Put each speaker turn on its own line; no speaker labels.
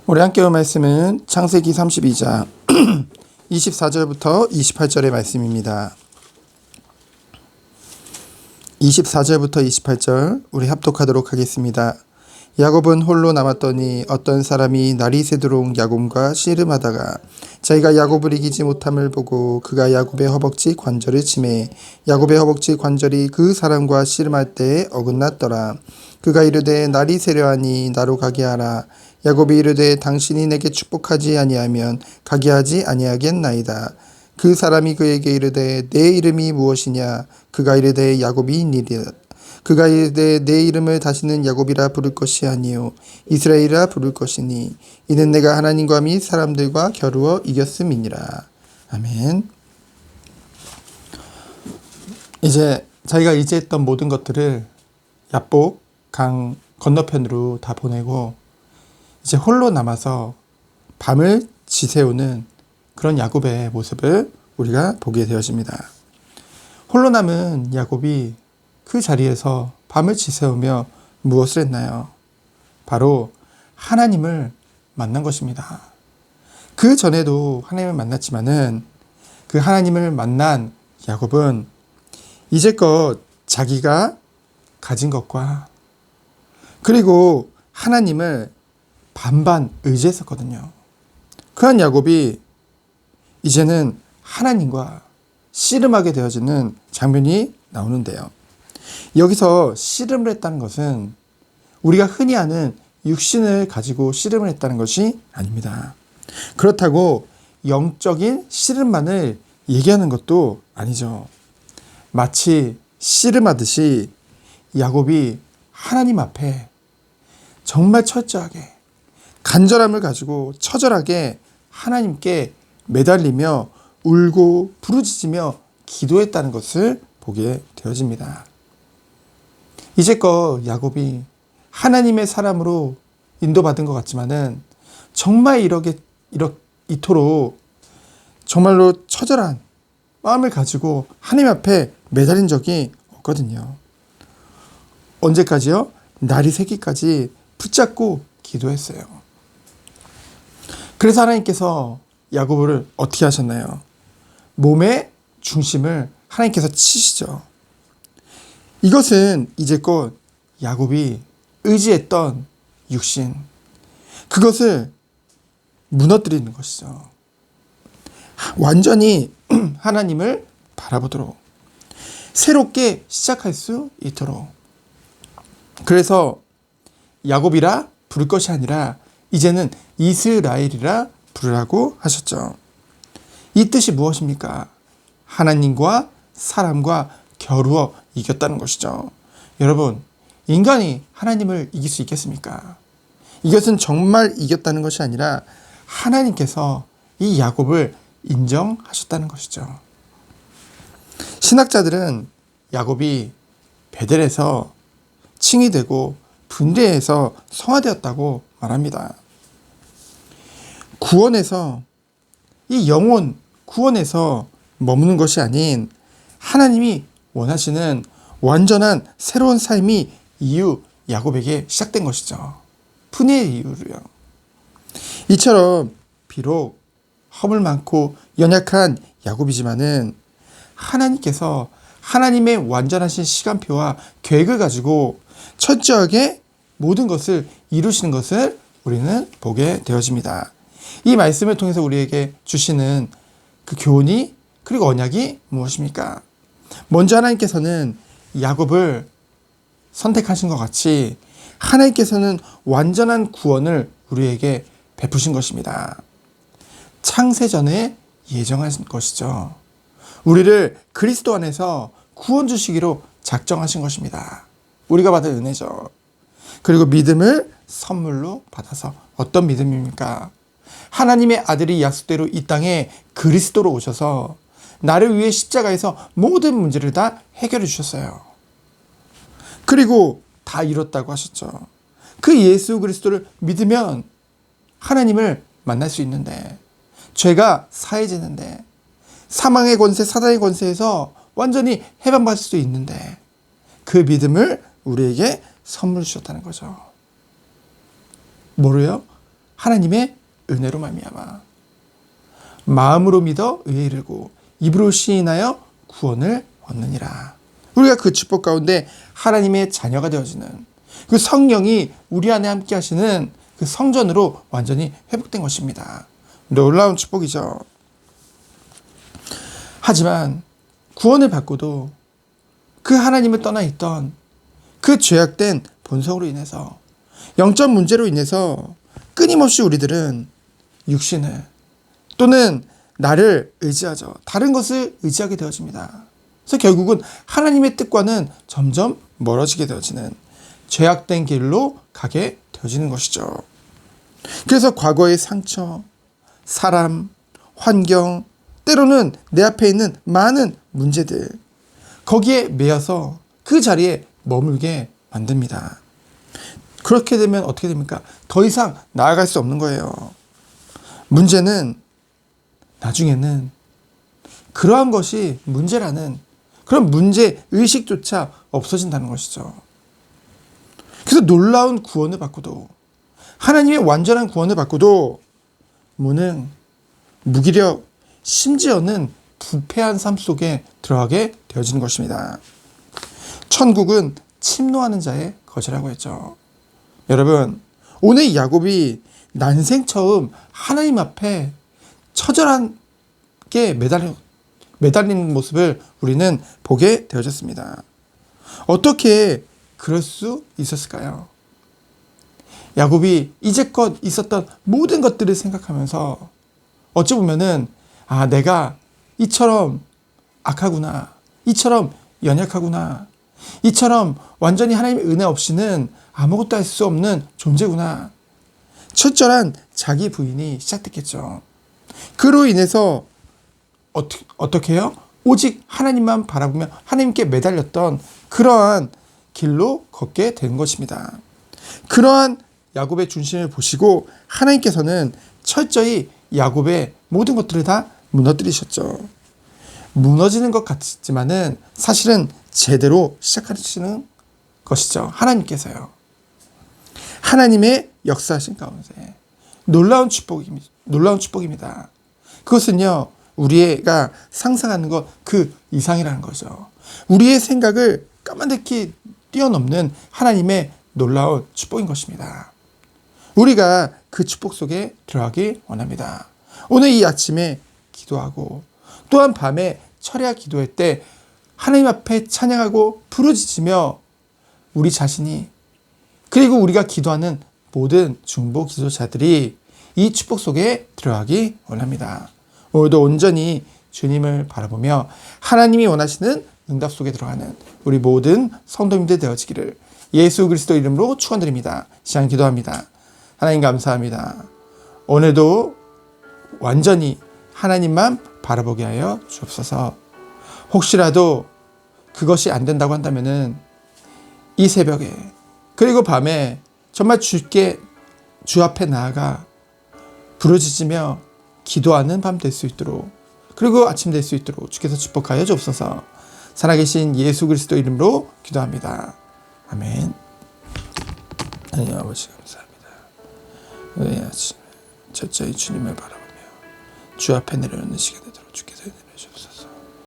우리 함께 볼 말씀은 창세기 32장 24절부터 28절의 말씀입니다. 24절부터 28절 우리 합독하도록 하겠습니다. 야곱은 홀로 남았더니 어떤 사람이 날이 새도록 야곱과 씨름하다가 자기가 야곱을 이기지 못함을 보고 그가 야곱의 허벅지 관절을 치매 야곱의 허벅지 관절이 그 사람과 씨름할 때에 어긋났더라. 그가 이르되 날이 새려하니 나로 가게 하라. 야곱이 이르되 당신이 내게 축복하지 아니하면 가게 하지 아니하겠나이다. 그 사람이 그에게 이르되 내 이름이 무엇이냐. 그가 이르되 야곱이니라. 그가 이르되 내 이름을 다시는 야곱이라 부를 것이 아니요 이스라엘이라 부를 것이니 이는 내가 하나님과 및 사람들과 겨루어 이겼음이니라. 아멘. 이제 자기가 의지했던 모든 것들을 야복 강 건너편으로 다 보내고 이제 홀로 남아서 밤을 지새우는 그런 야곱의 모습을 우리가 보게 되어집니다. 홀로 남은 야곱이 그 자리에서 밤을 지새우며 무엇을 했나요? 바로 하나님을 만난 것입니다. 그 전에도 하나님을 만났지만은 그 하나님을 만난 야곱은 이제껏 자기가 가진 것과 그리고 하나님을 반반 의지했었거든요. 그런 야곱이 이제는 하나님과 씨름하게 되어지는 장면이 나오는데요. 여기서 씨름을 했다는 것은 우리가 흔히 아는 육신을 가지고 씨름을 했다는 것이 아닙니다. 그렇다고 영적인 씨름만을 얘기하는 것도 아니죠. 마치 씨름하듯이 야곱이 하나님 앞에 정말 철저하게 간절함을 가지고 처절하게 하나님께 매달리며 울고 부르짖으며 기도했다는 것을 보게 되어집니다. 이제껏 야곱이 하나님의 사람으로 인도받은 것 같지만은 정말 이토록 정말로 처절한 마음을 가지고 하나님 앞에 매달린 적이 없거든요. 언제까지요? 날이 새기까지 붙잡고 기도했어요. 그래서 하나님께서 야곱을 어떻게 하셨나요? 몸의 중심을 하나님께서 치시죠. 이것은 이제껏 야곱이 의지했던 육신, 그것을 무너뜨리는 것이죠. 완전히 하나님을 바라보도록, 새롭게 시작할 수 있도록. 그래서 야곱이라 부를 것이 아니라 이제는 이스라엘이라 부르라고 하셨죠. 이 뜻이 무엇입니까? 하나님과 사람과 겨루어 이겼다는 것이죠. 여러분, 인간이 하나님을 이길 수 있겠습니까? 이것은 정말 이겼다는 것이 아니라 하나님께서 이 야곱을 인정하셨다는 것이죠. 신학자들은 야곱이 베델에서 칭의되고 분대에서 성화되었다고 말합니다. 구원에서 이 영혼 구원에서 머무는 것이 아닌 하나님이 원하시는 완전한 새로운 삶이 이후 야곱에게 시작된 것이죠. 분의 이유로요. 이처럼 비록 허물 많고 연약한 야곱이지만은 하나님께서 하나님의 완전하신 시간표와 계획을 가지고 철저하게 모든 것을 이루시는 것을 우리는 보게 되어집니다. 이 말씀을 통해서 우리에게 주시는 그 교훈이 그리고 언약이 무엇입니까? 먼저 하나님께서는 야곱을 선택하신 것 같이 하나님께서는 완전한 구원을 우리에게 베푸신 것입니다. 창세전에 예정하신 것이죠. 우리를 그리스도 안에서 구원 주시기로 작정하신 것입니다. 우리가 받은 은혜죠. 그리고 믿음을 선물로 받아서, 어떤 믿음입니까? 하나님의 아들이 약속대로 이 땅에 그리스도로 오셔서 나를 위해 십자가에서 모든 문제를 다 해결해 주셨어요. 그리고 다 이뤘다고 하셨죠. 그 예수 그리스도를 믿으면 하나님을 만날 수 있는데, 죄가 사해지는데, 사망의 권세, 사단의 권세에서 완전히 해방받을 수 있는데, 그 믿음을 우리에게 선물 주셨다는 거죠. 뭐로요? 하나님의 은혜로 말미암아 마음으로 믿어 의에 이르고 입으로 시인하여 구원을 얻느니라. 우리가 그 축복 가운데 하나님의 자녀가 되어지는 그 성령이 우리 안에 함께 하시는 그 성전으로 완전히 회복된 것입니다. 놀라운 축복이죠. 하지만 구원을 받고도 그 하나님을 떠나 있던 그 죄악된 본성으로 인해서 영적 문제로 인해서 끊임없이 우리들은 육신을 또는 나를 의지하죠. 다른 것을 의지하게 되어집니다. 그래서 결국은 하나님의 뜻과는 점점 멀어지게 되어지는 죄악된 길로 가게 되어지는 것이죠. 그래서 과거의 상처, 사람, 환경, 때로는 내 앞에 있는 많은 문제들, 거기에 매여서 그 자리에 머물게 만듭니다. 그렇게 되면 어떻게 됩니까? 더 이상 나아갈 수 없는 거예요. 문제는 나중에는 그러한 것이 문제라는 그런 문제 의식조차 없어진다는 것이죠. 그래서 놀라운 구원을 받고도 하나님의 완전한 구원을 받고도 무능, 무기력, 심지어는 부패한 삶 속에 들어가게 되어지는 것입니다. 천국은 침노하는 자의 것이라고 했죠. 여러분, 오늘 야곱이 난생 처음 하나님 앞에 처절하게 매달리는 모습을 우리는 보게 되어졌습니다. 어떻게 그럴 수 있었을까요? 야곱이 이제껏 있었던 모든 것들을 생각하면서 어찌 보면은 내가 이처럼 악하구나, 이처럼 연약하구나, 이처럼 완전히 하나님의 은혜 없이는 아무것도 할 수 없는 존재구나. 철저한 자기 부인이 시작됐겠죠. 그로 인해서 어떻게 해요? 오직 하나님만 바라보며 하나님께 매달렸던 그러한 길로 걷게 된 것입니다. 그러한 야곱의 중심을 보시고 하나님께서는 철저히 야곱의 모든 것들을 다 무너뜨리셨죠. 무너지는 것 같지만은 사실은 제대로 시작하시는 것이죠. 하나님께서요. 하나님의 역사하신 가운데 놀라운 축복입니다. 그것은요, 우리가 상상하는 것 그 이상이라는 거죠. 우리의 생각을 까마득히 뛰어넘는 하나님의 놀라운 축복인 것입니다. 우리가 그 축복 속에 들어가기 원합니다. 오늘 이 아침에 기도하고 또한 밤에 철야 기도할 때 하나님 앞에 찬양하고 부르짖으며 우리 자신이 그리고 우리가 기도하는 모든 중보 기도자들이 이 축복 속에 들어가기 원합니다. 오늘도 온전히 주님을 바라보며 하나님이 원하시는 응답 속에 들어가는 우리 모든 성도님들 되어지기를 예수 그리스도 이름으로 축원드립니다. 시간 기도합니다. 하나님 감사합니다. 오늘도 완전히 하나님만 바라보게 하여 주옵소서. 혹시라도 그것이 안 된다고 한다면은 이 새벽에 그리고 밤에 정말 주 앞에 나아가 부르짖으며 기도하는 밤 될 수 있도록 그리고 아침 될 수 있도록 주께서 축복하여 주옵소서. 살아계신 예수 그리스도 이름으로 기도합니다. 아멘. 하나님 아버지 감사합니다. 오늘 아침 철저히 주님을 바라보며 주 앞에 내려오는 시간 되도록 주께서 인도해 주옵소서.